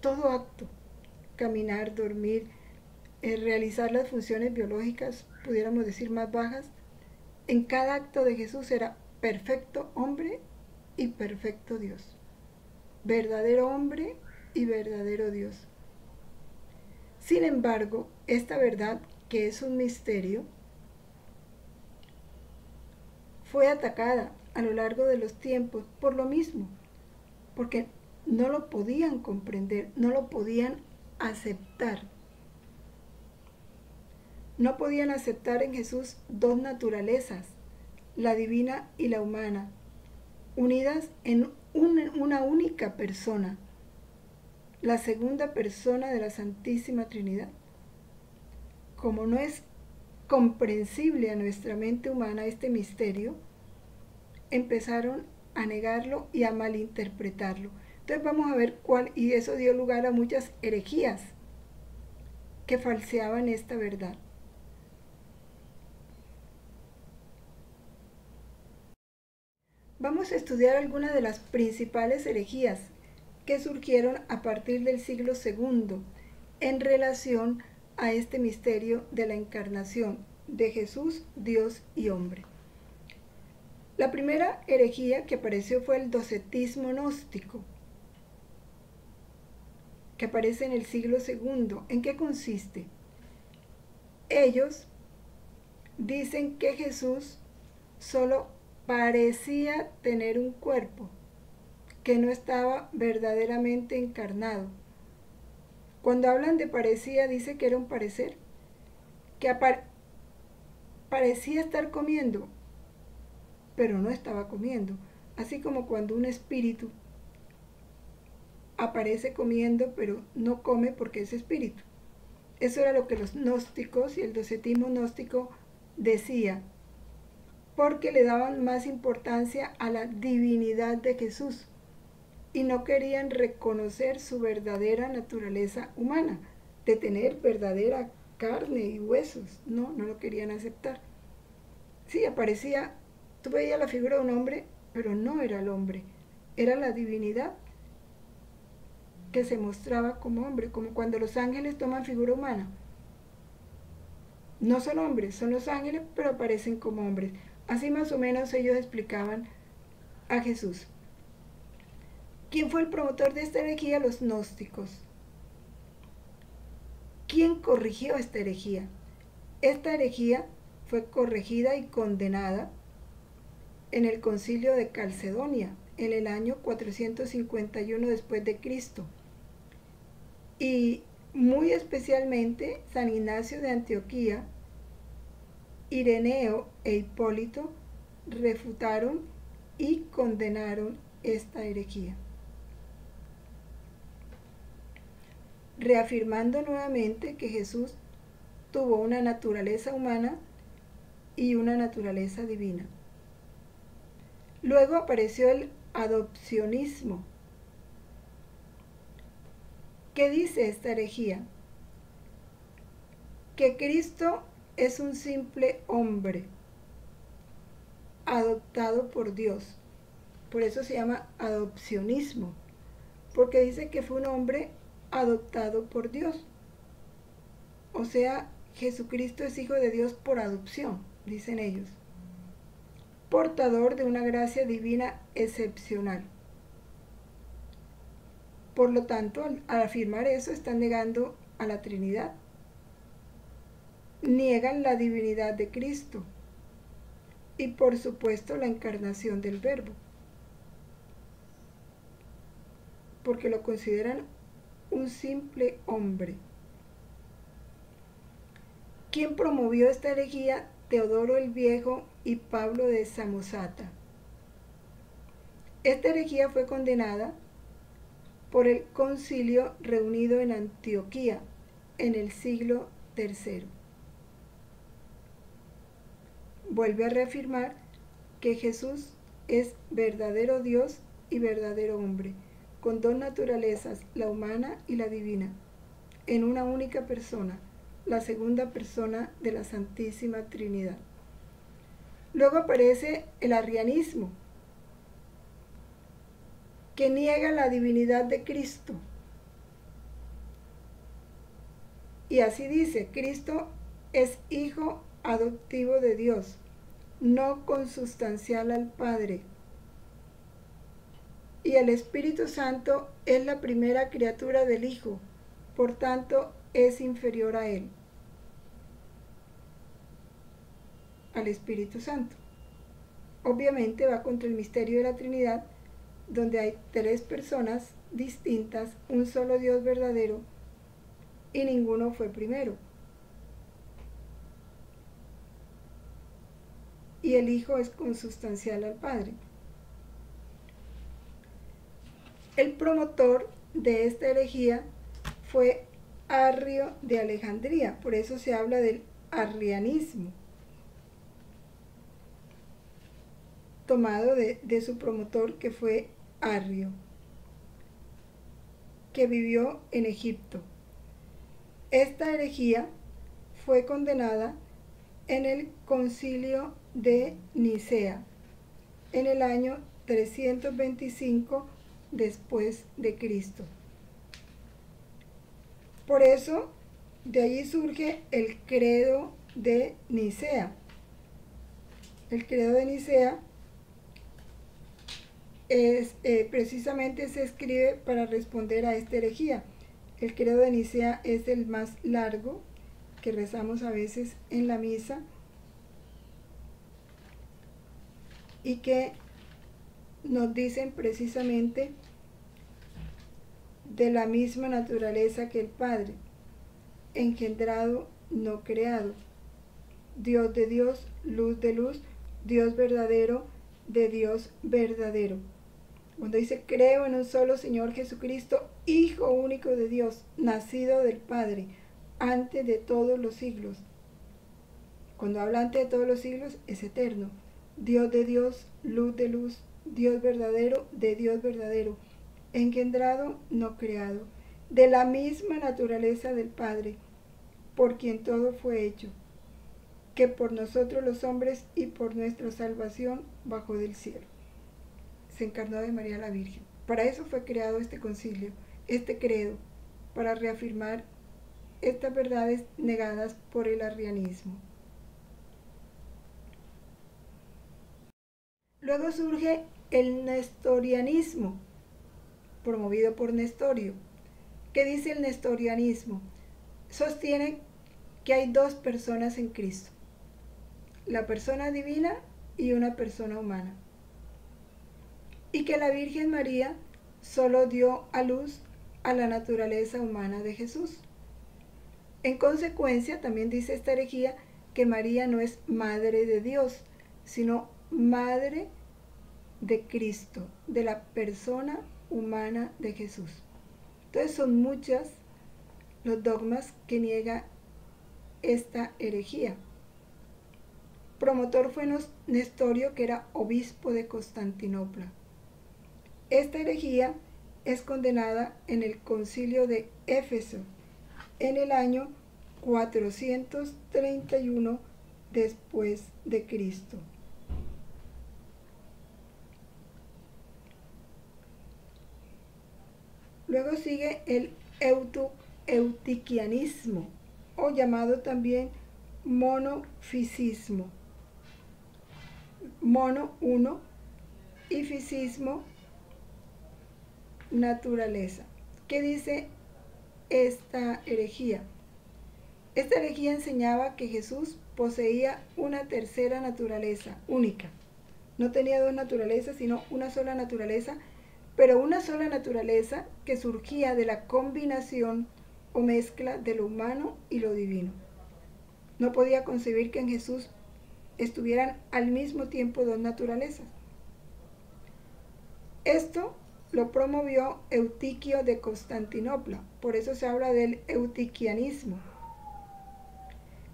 todo acto, caminar, dormir, realizar las funciones biológicas, pudiéramos decir más bajas, en cada acto de Jesús era perfecto hombre y perfecto Dios, verdadero hombre y verdadero Dios. Sin embargo, esta verdad, que es un misterio, fue atacada a lo largo de los tiempos por lo mismo, porque no lo podían comprender, no lo podían aceptar. No podían aceptar en Jesús dos naturalezas, la divina y la humana, unidas en una única persona, la segunda persona de la Santísima Trinidad. Como no es comprensible a nuestra mente humana este misterio, empezaron a negarlo y a malinterpretarlo. Entonces vamos a ver cuál, y eso dio lugar a muchas herejías que falseaban esta verdad. Vamos a estudiar algunas de las principales herejías que surgieron a partir del siglo II en relación a este misterio de la encarnación de Jesús, Dios y hombre. La primera herejía que apareció fue el docetismo gnóstico, que aparece en el siglo II. ¿En qué consiste? Ellos dicen que Jesús solo parecía tener un cuerpo, que no estaba verdaderamente encarnado. Cuando hablan de parecía, dice que era un parecer, que parecía estar comiendo, pero no estaba comiendo. Así como cuando un espíritu aparece comiendo, pero no come porque es espíritu. Eso era lo que los gnósticos y el docetismo gnóstico decía, porque le daban más importancia a la divinidad de Jesús y no querían reconocer su verdadera naturaleza humana, de tener verdadera carne y huesos. No lo querían aceptar. Sí, aparecía, tú veías la figura de un hombre, pero no era el hombre, era la divinidad. que se mostraba como hombre, como cuando los ángeles toman figura humana. No son hombres, son los ángeles, pero aparecen como hombres. Así más o menos ellos explicaban a Jesús. ¿Quién fue el promotor de esta herejía? Los gnósticos. ¿Quién corrigió esta herejía? Esta herejía fue corregida y condenada en el concilio de Calcedonia, en el año 451 después de Cristo. Y muy especialmente San Ignacio de Antioquía, Ireneo e Hipólito refutaron y condenaron esta herejía, reafirmando nuevamente que Jesús tuvo una naturaleza humana y una naturaleza divina. Luego apareció el adopcionismo. ¿Qué dice esta herejía? Que Cristo es un simple hombre adoptado por Dios. Por eso se llama adopcionismo, porque dice que fue un hombre adoptado por Dios. O sea, Jesucristo es hijo de Dios por adopción, dicen ellos. Portador de una gracia divina excepcional. Por lo tanto, al afirmar eso, están negando a la Trinidad. Niegan la divinidad de Cristo y, por supuesto, la encarnación del Verbo, porque lo consideran un simple hombre. ¿Quién promovió esta herejía? Teodoro el Viejo y Pablo de Samosata. Esta herejía fue condenada por el concilio reunido en Antioquía en el siglo III. Vuelve a reafirmar que Jesús es verdadero Dios y verdadero hombre, con dos naturalezas, la humana y la divina, en una única persona, la segunda persona de la Santísima Trinidad. Luego aparece el arrianismo, que niega la divinidad de Cristo. Y así dice, Cristo es hijo adoptivo de Dios, no consustancial al Padre. Y el Espíritu Santo es la primera criatura del Hijo, por tanto es inferior a Él, al Espíritu Santo. Obviamente va contra el misterio de la Trinidad, donde hay tres personas distintas, un solo Dios verdadero, y ninguno fue primero. Y el Hijo es consustancial al Padre. El promotor de esta herejía fue Arrio de Alejandría, por eso se habla del arrianismo, tomado de su promotor, que fue Arrio, que vivió en Egipto. Esta herejía fue condenada en el concilio de Nicea en el año 325 después de Cristo. Por eso, de allí surge el credo de Nicea. El credo de Nicea precisamente se escribe para responder a esta herejía. El credo de Nicea es el más largo que rezamos a veces en la misa y que nos dicen precisamente de la misma naturaleza que el Padre, engendrado, no creado, Dios de Dios, luz de luz, Dios verdadero de Dios verdadero. Cuando dice, creo en un solo Señor Jesucristo, Hijo único de Dios, nacido del Padre, antes de todos los siglos. Cuando habla antes de todos los siglos, es eterno. Dios de Dios, luz de luz, Dios verdadero de Dios verdadero, engendrado, no creado, de la misma naturaleza del Padre, por quien todo fue hecho, que por nosotros los hombres y por nuestra salvación bajó del cielo. Se encarnó de María la Virgen. Para eso fue creado este concilio. este credo para reafirmar estas verdades negadas por el arrianismo. Luego surge el nestorianismo, promovido por Nestorio. ¿Qué dice el nestorianismo? Sostiene que hay dos personas en Cristo, la persona divina y una persona humana, y que la Virgen María solo dio a luz a la naturaleza humana de Jesús. En consecuencia, también dice esta herejía que María no es madre de Dios, sino madre de Cristo, de la persona humana de Jesús. Entonces son muchas los dogmas que niega esta herejía. Promotor fue Nestorio, que era obispo de Constantinopla. Esta herejía es condenada en el concilio de Éfeso en el año 431 después de Cristo. Luego sigue el eutiquianismo, o llamado también monofisismo. Mono, uno, y fisismo, naturaleza. ¿Qué dice esta herejía? Esta herejía enseñaba que Jesús poseía una tercera naturaleza única. No tenía dos naturalezas, sino una sola naturaleza, pero una sola naturaleza que surgía de la combinación o mezcla de lo humano y lo divino. No podía concebir que en Jesús estuvieran al mismo tiempo dos naturalezas. Esto lo promovió Eutiquio de Constantinopla, por eso se habla del eutiquianismo.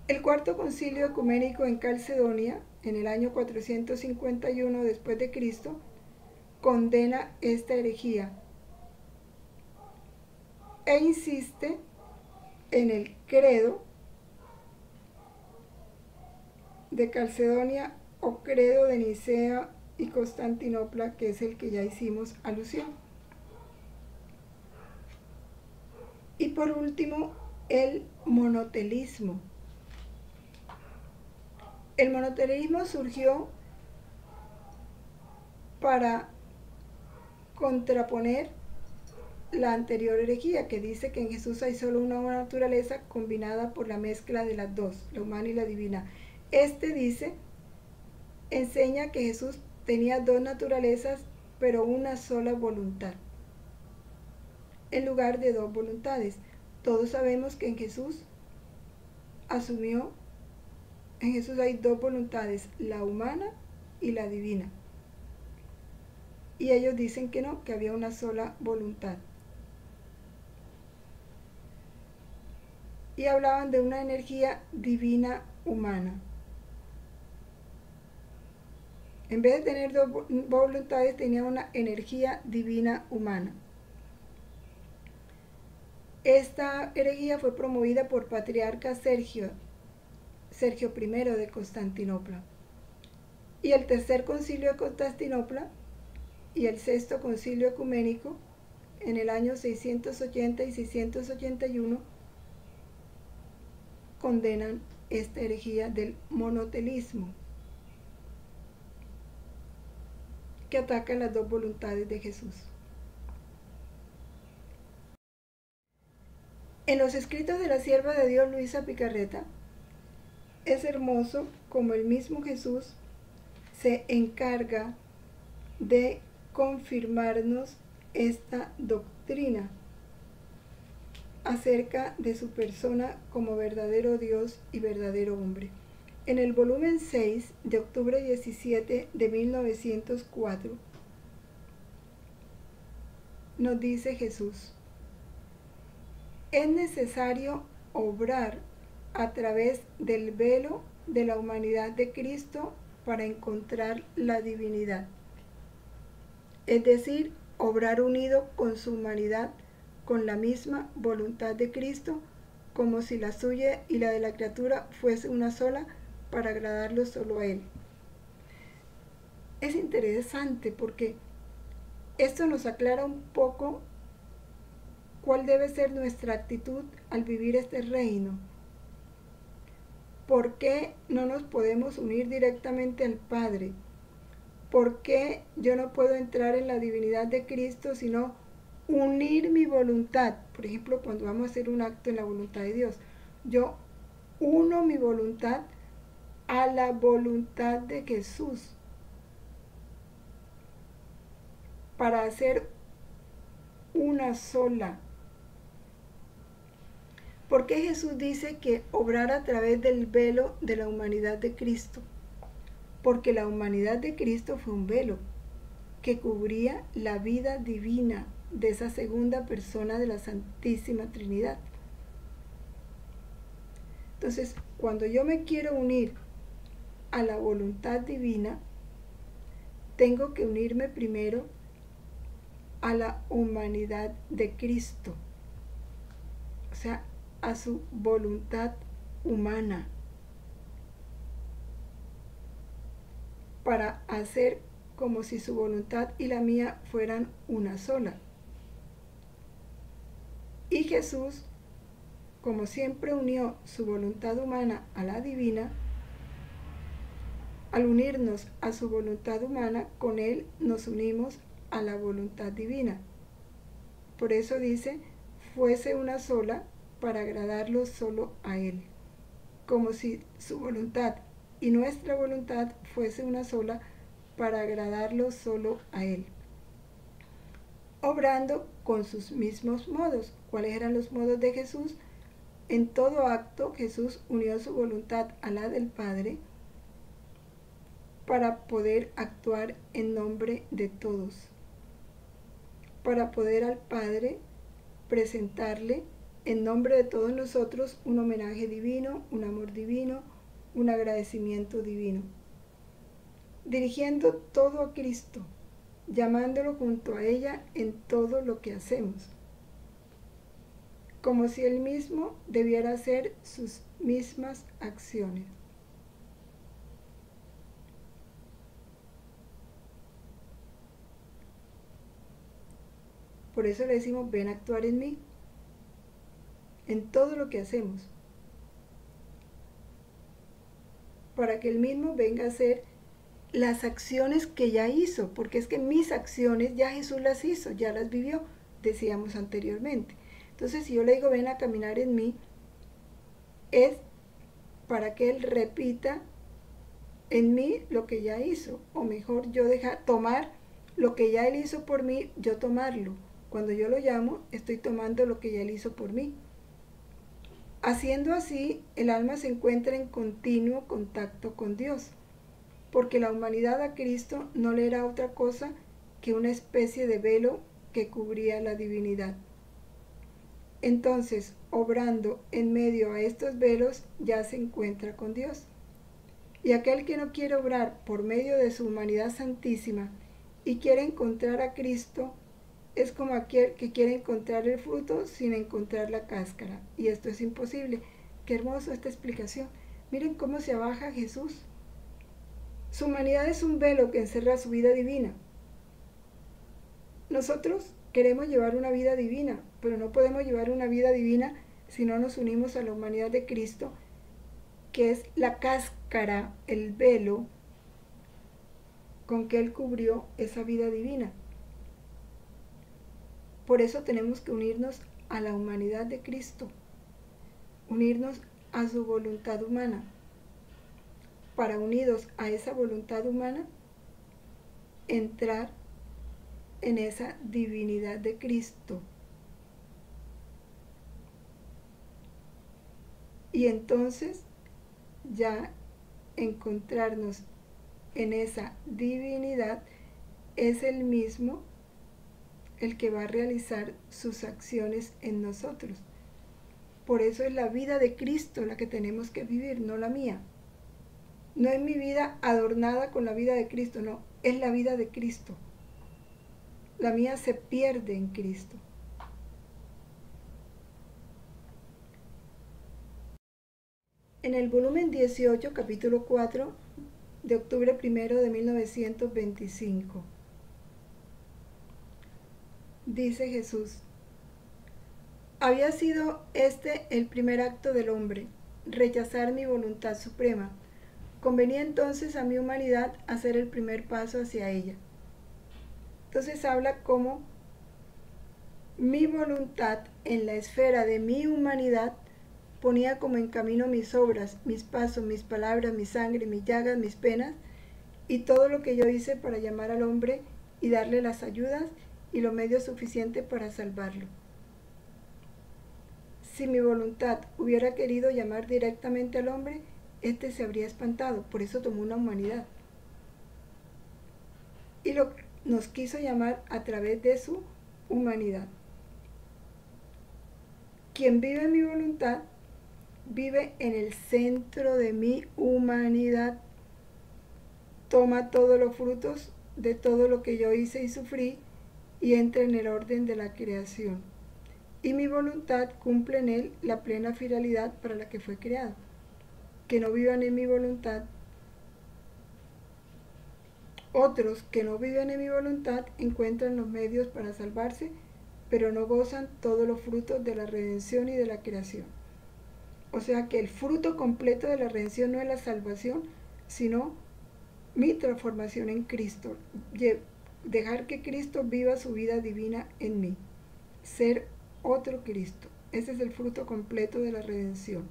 El cuarto concilio ecuménico en Calcedonia, en el año 451 después de Cristo, condena esta herejía e insiste en el credo de Calcedonia o credo de Nicea y Constantinopla, que es el que ya hicimos alusión. Y por último, el monotelismo. El monotelismo surgió para contraponer la anterior herejía, que dice que en Jesús hay solo una naturaleza combinada por la mezcla de las dos, la humana y la divina. Este enseña que Jesús tenía dos naturalezas, pero una sola voluntad, en lugar de dos voluntades. Todos sabemos que en Jesús hay dos voluntades, la humana y la divina. Y ellos dicen que no, que había una sola voluntad. Y hablaban de una energía divina humana. En vez de tener dos voluntades, tenía una energía divina humana. Esta herejía fue promovida por patriarca Sergio I de Constantinopla. Y el tercer concilio de Constantinopla y el sexto concilio ecuménico, en el año 680 y 681, condenan esta herejía del monotelismo, que ataca las dos voluntades de Jesús. En los escritos de la sierva de Dios Luisa Picarreta, es hermoso como el mismo Jesús se encarga de confirmarnos esta doctrina acerca de su persona como verdadero Dios y verdadero hombre. En el volumen 6 de octubre 17 de 1904 nos dice Jesús: es necesario obrar a través del velo de la humanidad de Cristo para encontrar la divinidad. Es decir, obrar unido con su humanidad, con la misma voluntad de Cristo, como si la suya y la de la criatura fuese una sola, para agradarlo solo a Él. Es interesante porque esto nos aclara un poco ¿Cuál debe ser nuestra actitud al vivir este reino? ¿Por qué no nos podemos unir directamente al Padre? ¿Por qué yo no puedo entrar en la divinidad de Cristo, sino unir mi voluntad? Por ejemplo, cuando vamos a hacer un acto en la voluntad de Dios, yo uno mi voluntad a la voluntad de Jesús para hacer una sola. ¿Por qué Jesús dice que obrar a través del velo de la humanidad de Cristo? Porque la humanidad de Cristo fue un velo que cubría la vida divina de esa segunda persona de la Santísima Trinidad. Entonces, cuando yo me quiero unir a la voluntad divina, tengo que unirme primero a la humanidad de Cristo, o sea, a su voluntad humana, para hacer como si su voluntad y la mía fueran una sola. Y Jesús, como siempre unió su voluntad humana a la divina, al unirnos a su voluntad humana, con Él nos unimos a la voluntad divina. Por eso dice, fuese una sola para agradarlo solo a Él, como si su voluntad y nuestra voluntad fuese una sola para agradarlo solo a Él, obrando con sus mismos modos. ¿Cuáles eran los modos de Jesús? En todo acto Jesús unió su voluntad a la del Padre para poder actuar en nombre de todos, para poder al Padre presentarle en nombre de todos nosotros un homenaje divino, un amor divino, un agradecimiento divino, dirigiendo todo a Cristo, llamándolo junto a ella en todo lo que hacemos, como si Él mismo debiera hacer sus mismas acciones. Por eso le decimos, ven a actuar en mí, en todo lo que hacemos, para que Él mismo venga a hacer las acciones que ya hizo, porque es que mis acciones ya Jesús las hizo, ya las vivió, decíamos anteriormente. Entonces, si yo le digo, ven a caminar en mí, es para que Él repita en mí lo que ya hizo, o mejor, yo tomar lo que ya Él hizo por mí, yo tomarlo. Cuando yo lo llamo, estoy tomando lo que ya Él hizo por mí. Haciendo así, el alma se encuentra en continuo contacto con Dios, porque la humanidad a Cristo no le era otra cosa que una especie de velo que cubría la divinidad. Entonces, obrando en medio a estos velos, ya se encuentra con Dios. Y aquel que no quiere obrar por medio de su humanidad santísima y quiere encontrar a Cristo, es como aquel que quiere encontrar el fruto sin encontrar la cáscara. Y esto es imposible. Qué hermoso esta explicación. Miren cómo se abaja Jesús. Su humanidad es un velo que encerra su vida divina. Nosotros queremos llevar una vida divina, pero no podemos llevar una vida divina si no nos unimos a la humanidad de Cristo, que es la cáscara, el velo con que Él cubrió esa vida divina. Por eso tenemos que unirnos a la humanidad de Cristo, unirnos a su voluntad humana, para unidos a esa voluntad humana, entrar en esa divinidad de Cristo. Y entonces ya encontrarnos en esa divinidad es el mismo el que va a realizar sus acciones en nosotros. Por eso es la vida de Cristo la que tenemos que vivir, no la mía. No es mi vida adornada con la vida de Cristo, no, es la vida de Cristo. La mía se pierde en Cristo. En el volumen 18, capítulo 4, de octubre 1 de 1925, dice Jesús: Había sido este el primer acto del hombre, rechazar mi voluntad suprema. Convenía entonces a mi humanidad hacer el primer paso hacia ella. Entonces habla como mi voluntad en la esfera de mi humanidad ponía como en camino mis obras, mis pasos, mis palabras, mi sangre, mis llagas, mis penas y todo lo que yo hice para llamar al hombre y darle las ayudas y los medios suficientes para salvarlo. Si mi voluntad hubiera querido llamar directamente al hombre, éste se habría espantado, por eso tomó una humanidad. Y nos quiso llamar a través de su humanidad. Quien vive en mi voluntad, vive en el centro de mi humanidad. Toma todos los frutos de todo lo que yo hice y sufrí y entra en el orden de la creación. Y mi voluntad cumple en él la plena finalidad para la que fue creado. Que no vivan en mi voluntad. Otros que no viven en mi voluntad encuentran los medios para salvarse, pero no gozan todos los frutos de la redención y de la creación. O sea que el fruto completo de la redención no es la salvación, sino mi transformación en Cristo. Dejar que Cristo viva su vida divina en mí. Ser otro Cristo. Ese es el fruto completo de la redención.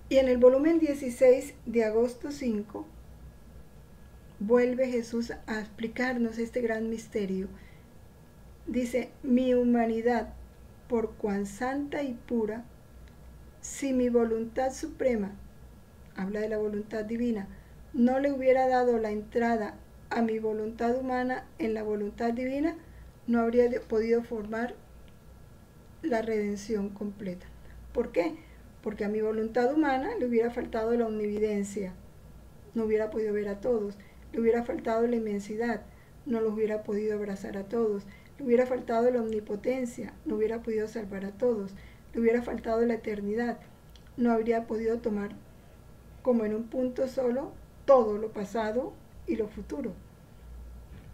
Y en el volumen 16 de agosto 5, vuelve Jesús a explicarnos este gran misterio. Dice, mi humanidad, por cuan santa y pura, si mi voluntad suprema, habla de la voluntad divina, no le hubiera dado la entrada a mi voluntad humana en la voluntad divina, no habría podido formar la redención completa. ¿Por qué? Porque a mi voluntad humana le hubiera faltado la omnividencia, no hubiera podido ver a todos, le hubiera faltado la inmensidad, no los hubiera podido abrazar a todos, le hubiera faltado la omnipotencia, no hubiera podido salvar a todos, le hubiera faltado la eternidad, no habría podido tomar como en un punto solo todo lo pasado y lo futuro.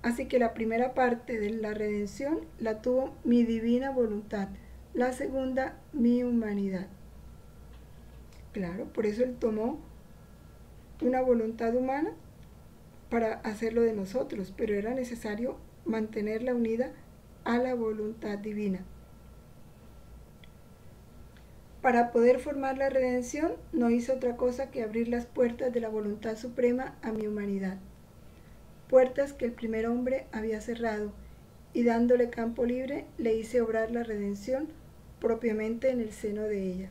Así que la primera parte de la redención la tuvo mi divina voluntad, la segunda mi humanidad. Claro, por eso él tomó una voluntad humana para hacerlo de nosotros, pero era necesario mantenerla unida a la voluntad divina. Para poder formar la redención, no hizo otra cosa que abrir las puertas de la voluntad suprema a mi humanidad. Puertas que el primer hombre había cerrado, y dándole campo libre, le hice obrar la redención propiamente en el seno de ella.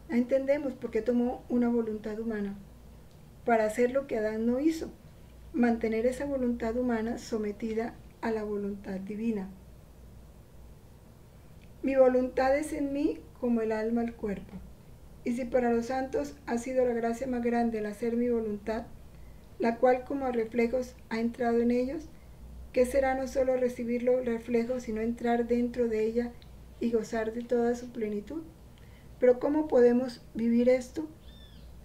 Entendemos por qué tomó una voluntad humana, para hacer lo que Adán no hizo, mantener esa voluntad humana sometida a la voluntad divina. Mi voluntad es en mí como el alma al cuerpo. Y si para los santos ha sido la gracia más grande el hacer mi voluntad, la cual como a reflejos ha entrado en ellos, ¿qué será no solo recibir los reflejos, sino entrar dentro de ella y gozar de toda su plenitud? Pero ¿cómo podemos vivir esto?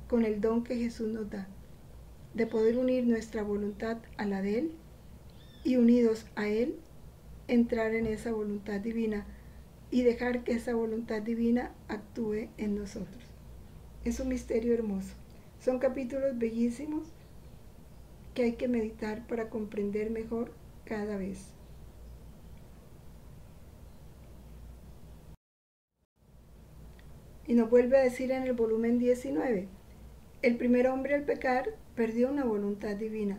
Con el don que Jesús nos da, de poder unir nuestra voluntad a la de Él y unidos a Él, entrar en esa voluntad divina y dejar que esa voluntad divina actúe en nosotros. Es un misterio hermoso. Son capítulos bellísimos que hay que meditar para comprender mejor cada vez. Y nos vuelve a decir en el volumen 19, el primer hombre al pecar perdió una voluntad divina.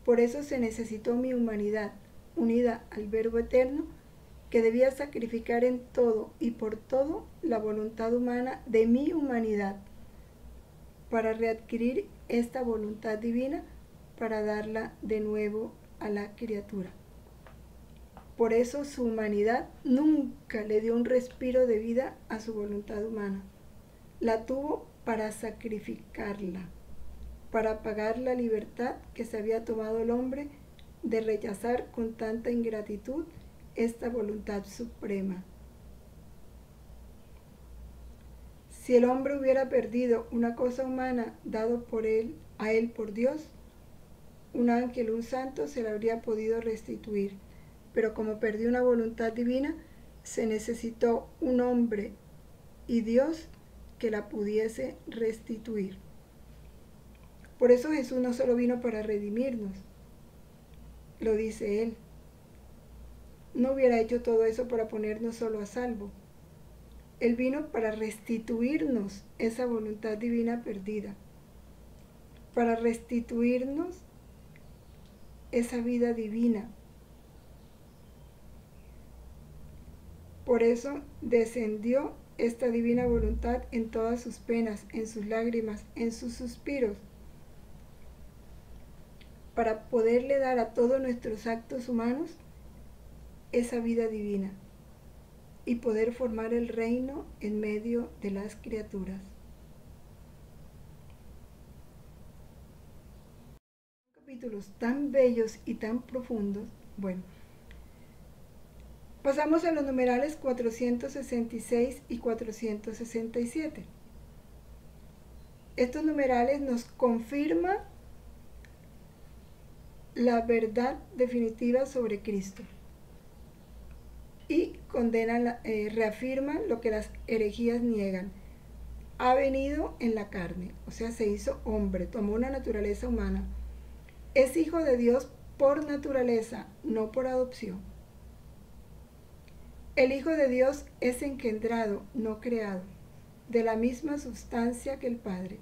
Por eso se necesitó mi humanidad, unida al Verbo eterno, que debía sacrificar en todo y por todo la voluntad humana de mi humanidad, para readquirir esta voluntad divina, para darla de nuevo a la criatura. Por eso su humanidad nunca le dio un respiro de vida a su voluntad humana. La tuvo para sacrificarla, para pagar la libertad que se había tomado el hombre de rechazar con tanta ingratitud esta voluntad suprema. Si el hombre hubiera perdido una cosa humana dado por él, a él por Dios, un ángel, un santo, se la habría podido restituir. Pero como perdió una voluntad divina, se necesitó un hombre y Dios que la pudiese restituir. Por eso Jesús no solo vino para redimirnos, lo dice Él. No hubiera hecho todo eso para ponernos solo a salvo. Él vino para restituirnos esa voluntad divina perdida, para restituirnos esa vida divina. Por eso descendió esta divina voluntad en todas sus penas, en sus lágrimas, en sus suspiros, para poderle dar a todos nuestros actos humanos esa vida divina y poder formar el reino en medio de las criaturas. Capítulos tan bellos y tan profundos. Bueno, pasamos a los numerales 466 y 467. Estos numerales nos confirman la verdad definitiva sobre Cristo y condenan, reafirman lo que las herejías niegan. Ha venido en la carne, o sea, se hizo hombre, tomó una naturaleza humana. Es hijo de Dios por naturaleza, no por adopción. El Hijo de Dios es engendrado, no creado, de la misma sustancia que el Padre.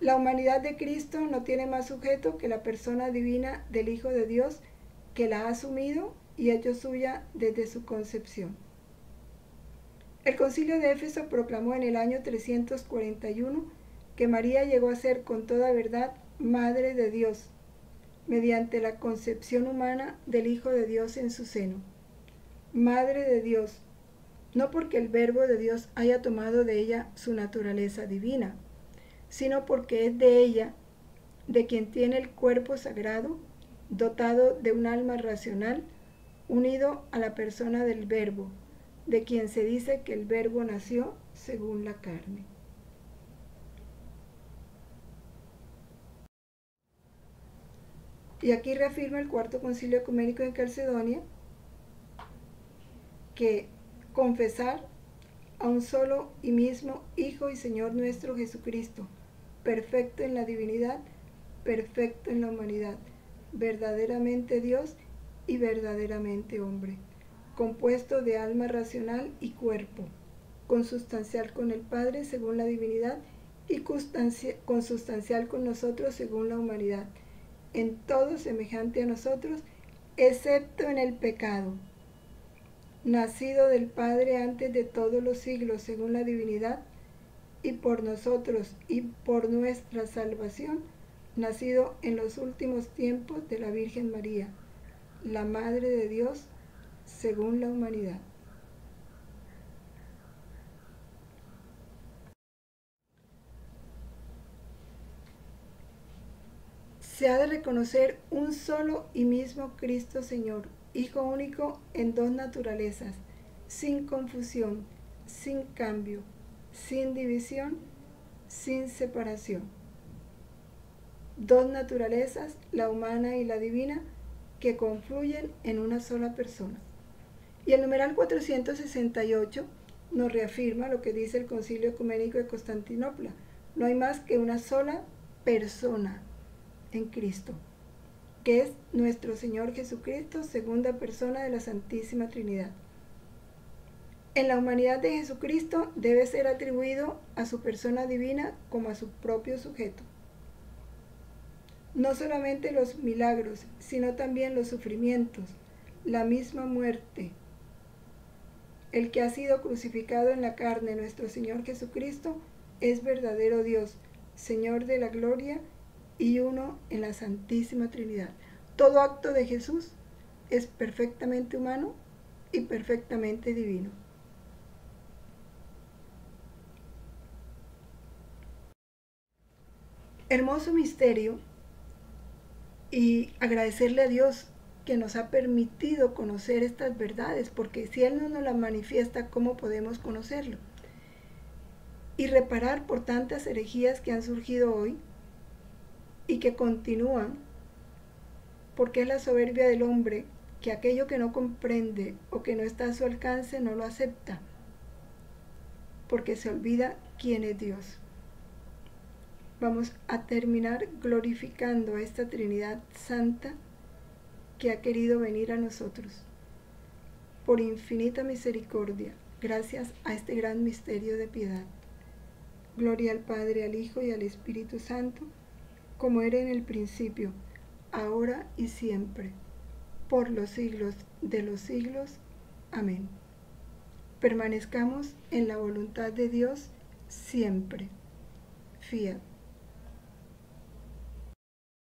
La humanidad de Cristo no tiene más sujeto que la persona divina del Hijo de Dios, que la ha asumido y hecho suya desde su concepción. El Concilio de Éfeso proclamó en el año 341 que María llegó a ser con toda verdad Madre de Dios, mediante la concepción humana del Hijo de Dios en su seno. Madre de Dios, no porque el Verbo de Dios haya tomado de ella su naturaleza divina, sino porque es de ella, de quien tiene el cuerpo sagrado, dotado de un alma racional, unido a la persona del Verbo, de quien se dice que el Verbo nació según la carne. Y aquí reafirma el Cuarto Concilio Ecuménico en Calcedonia que confesar a un solo y mismo Hijo y Señor nuestro Jesucristo, perfecto en la divinidad, perfecto en la humanidad, verdaderamente Dios y verdaderamente hombre, compuesto de alma racional y cuerpo, consustancial con el Padre según la divinidad y consustancial con nosotros según la humanidad, en todo semejante a nosotros, excepto en el pecado, nacido del Padre antes de todos los siglos según la divinidad, y por nosotros y por nuestra salvación, nacido en los últimos tiempos de la Virgen María, la Madre de Dios según la humanidad. Se ha de reconocer un solo y mismo Cristo Señor, Hijo único en dos naturalezas, sin confusión, sin cambio, sin división, sin separación. Dos naturalezas, la humana y la divina, que confluyen en una sola persona. Y el numeral 468 nos reafirma lo que dice el Concilio Ecuménico de Constantinopla. No hay más que una sola persona en Cristo, que es nuestro Señor Jesucristo, segunda persona de la Santísima Trinidad. En la humanidad de Jesucristo debe ser atribuido a su persona divina como a su propio sujeto. No solamente los milagros, sino también los sufrimientos, la misma muerte. El que ha sido crucificado en la carne, nuestro Señor Jesucristo, es verdadero Dios, Señor de la gloria y uno en la Santísima Trinidad. Todo acto de Jesús es perfectamente humano y perfectamente divino. Hermoso misterio, y agradecerle a Dios que nos ha permitido conocer estas verdades, porque si Él no nos las manifiesta, ¿cómo podemos conocerlo? Y reparar por tantas herejías que han surgido hoy y que continúan porque es la soberbia del hombre que aquello que no comprende o que no está a su alcance no lo acepta, porque se olvida quién es Dios. Vamos a terminar glorificando a esta Trinidad Santa que ha querido venir a nosotros. Por infinita misericordia, gracias a este gran misterio de piedad. Gloria al Padre, al Hijo y al Espíritu Santo, como era en el principio, ahora y siempre, por los siglos de los siglos. Amén. Permanezcamos en la voluntad de Dios siempre. Fiat.